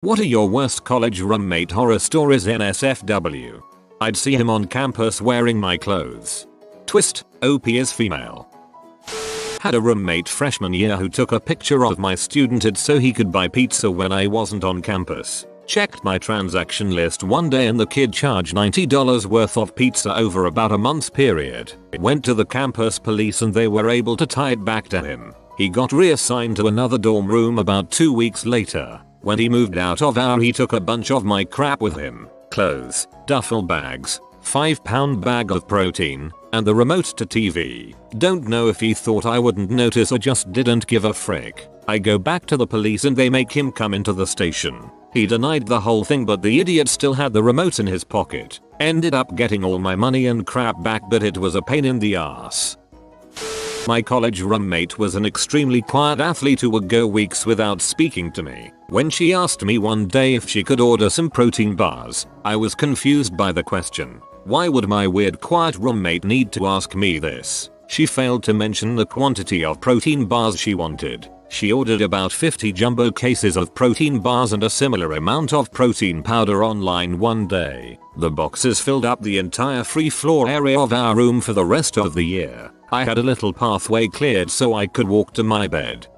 What are your worst college roommate horror stories? NSFW. I'd see him on campus wearing my clothes. Twist, OP is female. Had a roommate freshman year who took a picture of my student ID so he could buy pizza when I wasn't on campus. Checked my transaction list one day and the kid charged $90 worth of pizza over about a month period. Went to the campus police and they were able to tie it back to him. He got reassigned to another dorm room about 2 weeks later. When he moved out of our, he took a bunch of my crap with him. Clothes, duffel bags, 5-pound bag of protein, and the remote to TV. Don't know if he thought I wouldn't notice or just didn't give a frick. I go back to the police and they make him come into the station. He denied the whole thing, but the idiot still had the remote in his pocket. Ended up getting all my money and crap back, but it was a pain in the ass. My college roommate was an extremely quiet athlete who would go weeks without speaking to me. When she asked me one day if she could order some protein bars, I was confused by the question. Why would my weird quiet roommate need to ask me this? She failed to mention the quantity of protein bars she wanted. She ordered about 50 jumbo cases of protein bars and a similar amount of protein powder online one day. The boxes filled up the entire free floor area of our room for the rest of the year. I had a little pathway cleared so I could walk to my bed.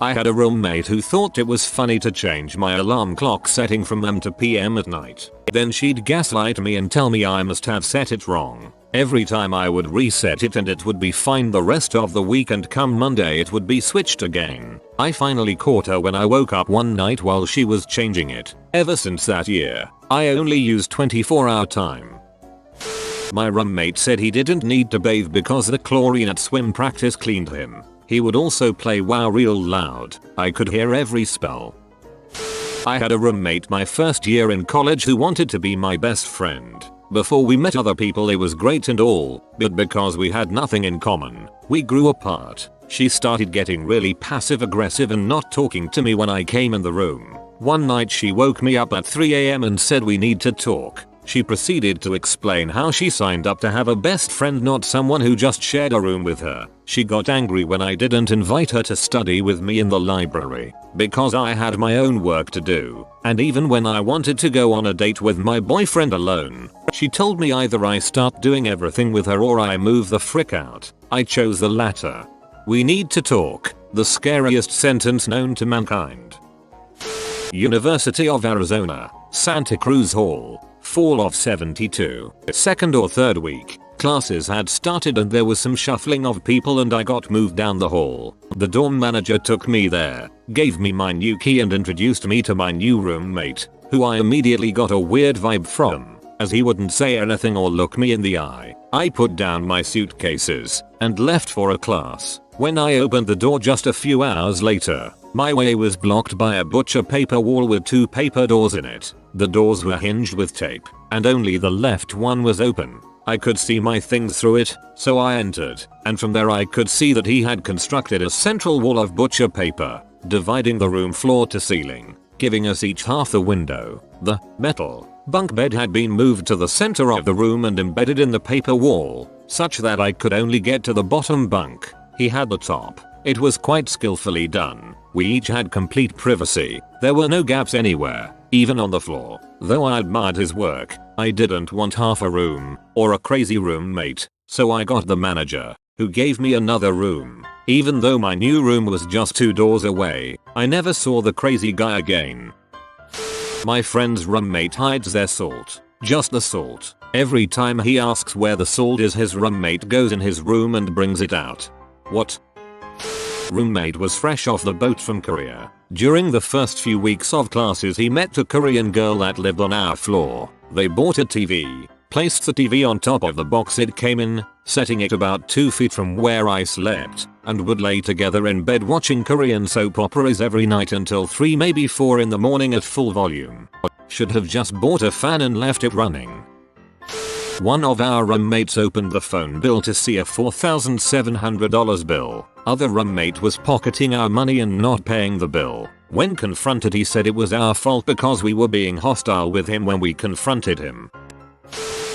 I had a roommate who thought it was funny to change my alarm clock setting from AM to PM at night. Then she'd gaslight me and tell me I must have set it wrong. Every time I would reset it and it would be fine the rest of the week, and come Monday it would be switched again. I finally caught her when I woke up one night while she was changing it. Ever since that year, I only use 24-hour time. My roommate said he didn't need to bathe because the chlorine at swim practice cleaned him. He would also play WoW real loud. I could hear every spell. I had a roommate my first year in college who wanted to be my best friend. Before we met other people it was great and all, but because we had nothing in common, we grew apart. She started getting really passive aggressive and not talking to me when I came in the room. One night she woke me up at 3 AM and said we need to talk. She proceeded to explain how she signed up to have a best friend, not someone who just shared a room with her. She got angry when I didn't invite her to study with me in the library because I had my own work to do. And even when I wanted to go on a date with my boyfriend alone, she told me either I start doing everything with her or I move the frick out. I chose the latter. We need to talk. The scariest sentence known to mankind. University of Arizona, Santa Cruz Hall. Fall of 72. Second or third week, classes had started and there was some shuffling of people and I got moved down the hall. The dorm manager took me there, gave me my new key and introduced me to my new roommate, who I immediately got a weird vibe from, as he wouldn't say anything or look me in the eye. I put down my suitcases and left for a class. When I opened the door just a few hours later, my way was blocked by a butcher paper wall with 2 paper doors in it. The doors were hinged with tape, and only the left one was open. I could see my things through it, so I entered, and from there I could see that he had constructed a central wall of butcher paper, dividing the room floor to ceiling, giving us each half the window. The metal bunk bed had been moved to the center of the room and embedded in the paper wall, such that I could only get to the bottom bunk. He had the top. It was quite skillfully done. We each had complete privacy. There were no gaps anywhere, even on the floor. Though I admired his work, I didn't want half a room, or a crazy roommate, so I got the manager, who gave me another room. Even though my new room was just 2 doors away, I never saw the crazy guy again. My friend's roommate hides their salt. Just the salt. Every time he asks where the salt is, his roommate goes in his room and brings it out. What? Roommate was fresh off the boat from Korea. During the first few weeks of classes he met a Korean girl that lived on our floor. They bought a TV, placed the TV on top of the box it came in, setting it about 2 feet from where I slept, and would lay together in bed watching Korean soap operas every night until 3 maybe 4 in the morning at full volume. Should have just bought a fan and left it running. One of our roommates opened the phone bill to see a $4,700 bill. Other roommate was pocketing our money and not paying the bill. When confronted he said it was our fault because we were being hostile with him when we confronted him.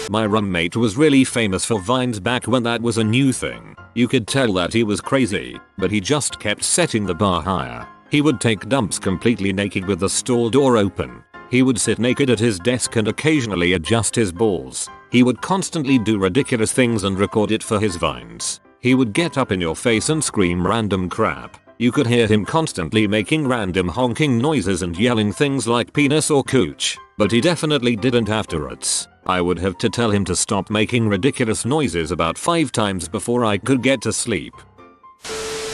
My roommate was really famous for vines back when that was a new thing. You could tell that he was crazy, but he just kept setting the bar higher. He would take dumps completely naked with the stall door open. He would sit naked at his desk and occasionally adjust his balls. He would constantly do ridiculous things and record it for his vines. He would get up in your face and scream random crap. You could hear him constantly making random honking noises and yelling things like penis or cooch, but he definitely didn't afterwards. I would have to tell him to stop making ridiculous noises about 5 times before I could get to sleep.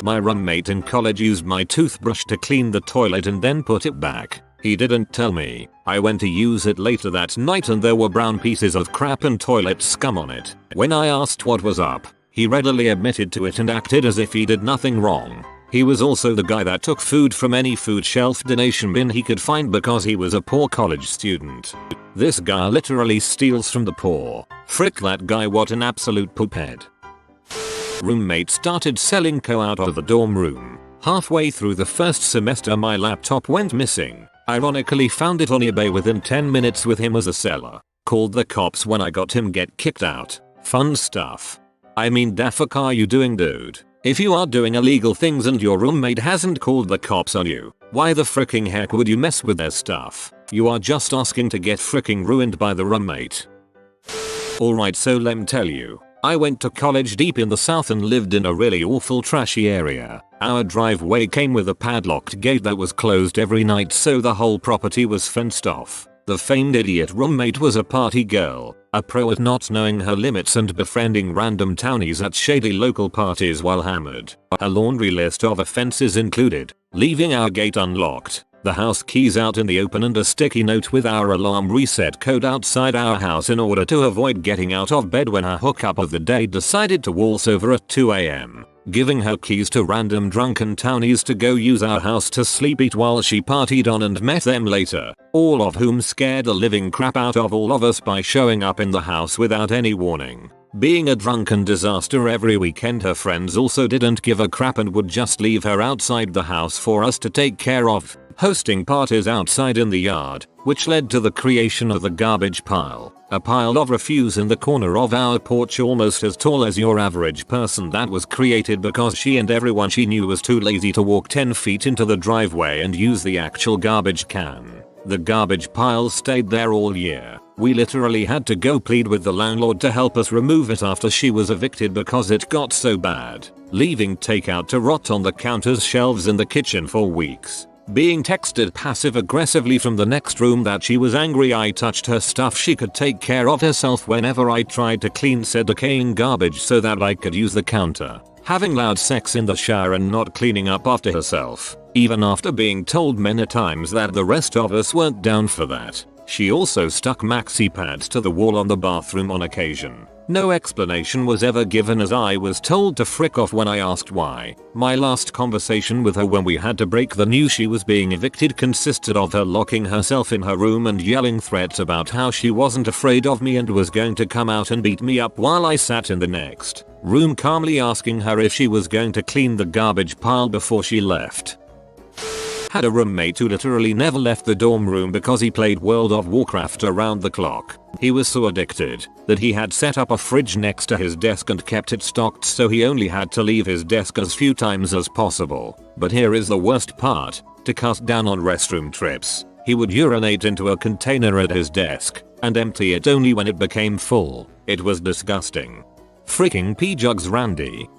My roommate in college used my toothbrush to clean the toilet and then put it back. He didn't tell me. I went to use it later that night and there were brown pieces of crap and toilet scum on it. When I asked what was up, he readily admitted to it and acted as if he did nothing wrong. He was also the guy that took food from any food shelf donation bin he could find because he was a poor college student. This guy literally steals from the poor. Frick that guy, what an absolute poophead. Roommate started selling co out of the dorm room. Halfway through the first semester my laptop went missing. Ironically found it on eBay within 10 minutes with him as a seller. Called the cops when I got him get kicked out. Fun stuff. I mean, the fuck are you doing, dude? If you are doing illegal things and your roommate hasn't called the cops on you, why the fricking heck would you mess with their stuff? You are just asking to get fricking ruined by the roommate. Alright, so let me tell you. I went to college deep in the south and lived in a really awful trashy area. Our driveway came with a padlocked gate that was closed every night, so the whole property was fenced off. The famed idiot roommate was a party girl, a pro at not knowing her limits and befriending random townies at shady local parties while hammered. A laundry list of offenses included leaving our gate unlocked, the house keys out in the open, and a sticky note with our alarm reset code outside our house in order to avoid getting out of bed when her hookup of the day decided to waltz over at 2 AM. Giving her keys to random drunken townies to go use our house to sleep eat while she partied on and met them later, all of whom scared the living crap out of all of us by showing up in the house without any warning. Being a drunken disaster every weekend, her friends also didn't give a crap and would just leave her outside the house for us to take care of, hosting parties outside in the yard, which led to the creation of the garbage pile. A pile of refuse in the corner of our porch almost as tall as your average person that was created because she and everyone she knew was too lazy to walk 10 feet into the driveway and use the actual garbage can. The garbage pile stayed there all year. We literally had to go plead with the landlord to help us remove it after she was evicted because it got so bad, leaving takeout to rot on the counter's shelves in the kitchen for weeks. Being texted passive-aggressively from the next room that she was angry I touched her stuff she could take care of herself whenever I tried to clean said decaying garbage so that I could use the counter. Having loud sex in the shower and not cleaning up after herself, even after being told many times that the rest of us weren't down for that. She also stuck maxi pads to the wall on the bathroom on occasion. No explanation was ever given as I was told to frick off when I asked why. My last conversation with her when we had to break the news she was being evicted consisted of her locking herself in her room and yelling threats about how she wasn't afraid of me and was going to come out and beat me up while I sat in the next room calmly asking her if she was going to clean the garbage pile before she left. Had a roommate who literally never left the dorm room because he played World of Warcraft around the clock. He was so addicted that he had set up a fridge next to his desk and kept it stocked so he only had to leave his desk as few times as possible. But here is the worst part. To cut down on restroom trips, he would urinate into a container at his desk and empty it only when it became full. It was disgusting. Freaking P-Jugs Randy.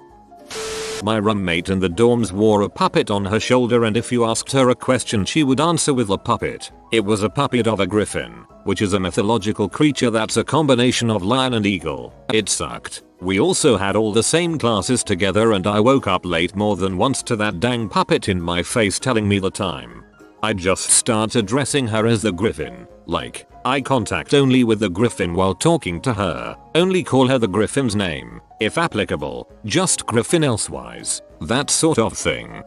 My roommate in the dorms wore a puppet on her shoulder, and if you asked her a question she would answer with a puppet. It was a puppet of a griffin, which is a mythological creature that's a combination of lion and eagle. It sucked. We also had all the same classes together and I woke up late more than once to that dang puppet in my face telling me the time. I'd just start addressing her as the griffin, like eye contact only with the griffin while talking to her, only call her the griffin's name, if applicable, just griffin elsewise, that sort of thing.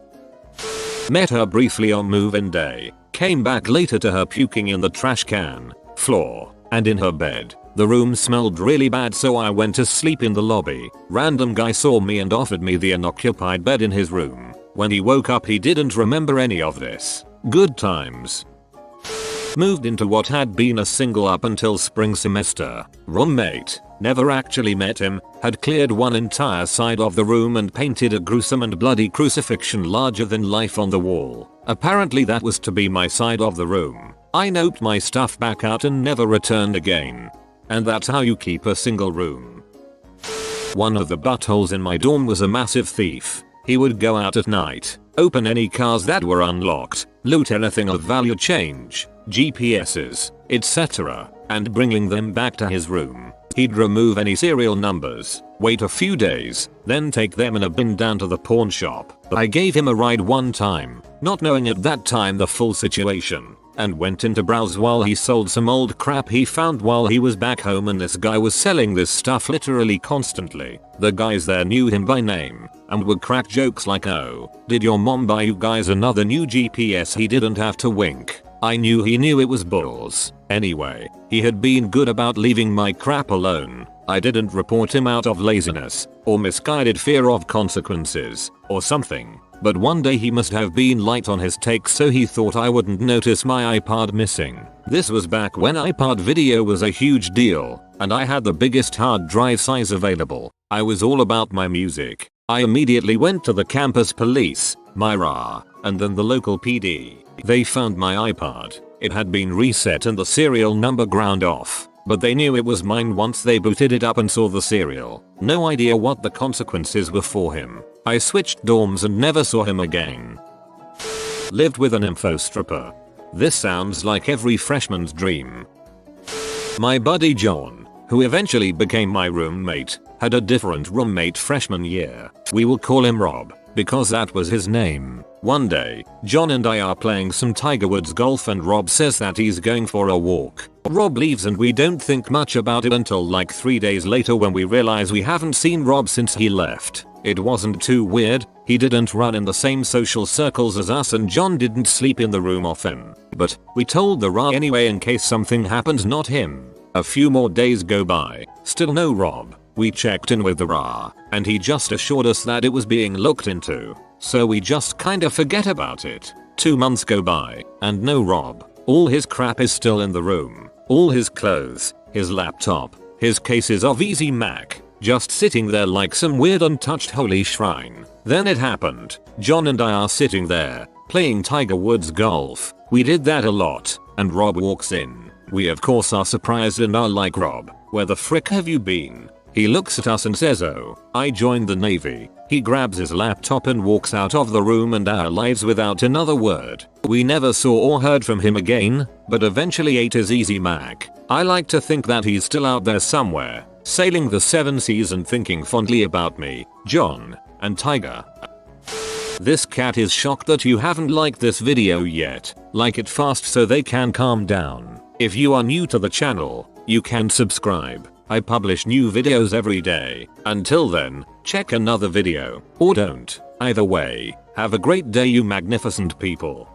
Met her briefly on move-in day, came back later to her puking in the trash can, floor, and in her bed. The room smelled really bad so I went to sleep in the lobby. Random guy saw me and offered me the unoccupied bed in his room. When he woke up he didn't remember any of this. Good times. Moved into what had been a single up until spring semester. Roommate, never actually met him, had cleared one entire side of the room and painted a gruesome and bloody crucifixion larger than life on the wall. Apparently that was to be my side of the room. I noped my stuff back out and never returned again. And that's how you keep a single room. One of the buttholes in my dorm was a massive thief. He would go out at night, open any cars that were unlocked, loot anything of value, change, GPSs, etc., and bringing them back to his room. He'd remove any serial numbers, wait a few days, then take them in a bin down to the pawn shop. I gave him a ride one time, not knowing at that time the full situation, and went in to browse while he sold some old crap he found while he was back home, and this guy was selling this stuff literally constantly. The guys there knew him by name and would crack jokes like, "Oh, did your mom buy you guys another new GPS?" He didn't have to wink. I knew he knew it was bulls. Anyway, he had been good about leaving my crap alone. I didn't report him out of laziness or misguided fear of consequences or something. But one day he must have been light on his takes, so he thought I wouldn't notice my iPod missing. This was back when iPod video was a huge deal, and I had the biggest hard drive size available. I was all about my music. I immediately went to the campus police, Myra, and then the local PD. They found my iPod. It had been reset and the serial number ground off, but they knew it was mine once they booted it up and saw the serial. No idea what the consequences were for him. I switched dorms and never saw him again. Lived with an info stripper. This sounds like every freshman's dream. My buddy John, who eventually became my roommate, had a different roommate freshman year. We will call him Rob, because that was his name. One day, John and I are playing some Tiger Woods golf and Rob says that he's going for a walk. Rob leaves and we don't think much about it until like 3 days later when we realize we haven't seen Rob since he left. It wasn't too weird, he didn't run in the same social circles as us and John didn't sleep in the room often. But we told the RA anyway in case something happened, not him. A few more days go by, still no Rob. We checked in with the RA, and he just assured us that it was being looked into. So we just kinda forget about it. 2 months go by, and no Rob. All his crap is still in the room. All his clothes, his laptop, his cases of Easy Mac, just sitting there like some weird untouched holy shrine. Then it happened. John and I are sitting there, playing Tiger Woods golf. We did that a lot, and Rob walks in. We of course are surprised and are like, "Rob, where the frick have you been?" He looks at us and says, "Oh, I joined the Navy." He grabs his laptop and walks out of the room and our lives without another word. We never saw or heard from him again, but eventually ate his Easy Mac. I like to think that he's still out there somewhere, sailing the 7 seas and thinking fondly about me, John, and Tiger. This cat is shocked that you haven't liked this video yet. Like it fast so they can calm down. If you are new to the channel, you can subscribe. I publish new videos every day. Until then, check another video, or don't. Either way, have a great day you magnificent people.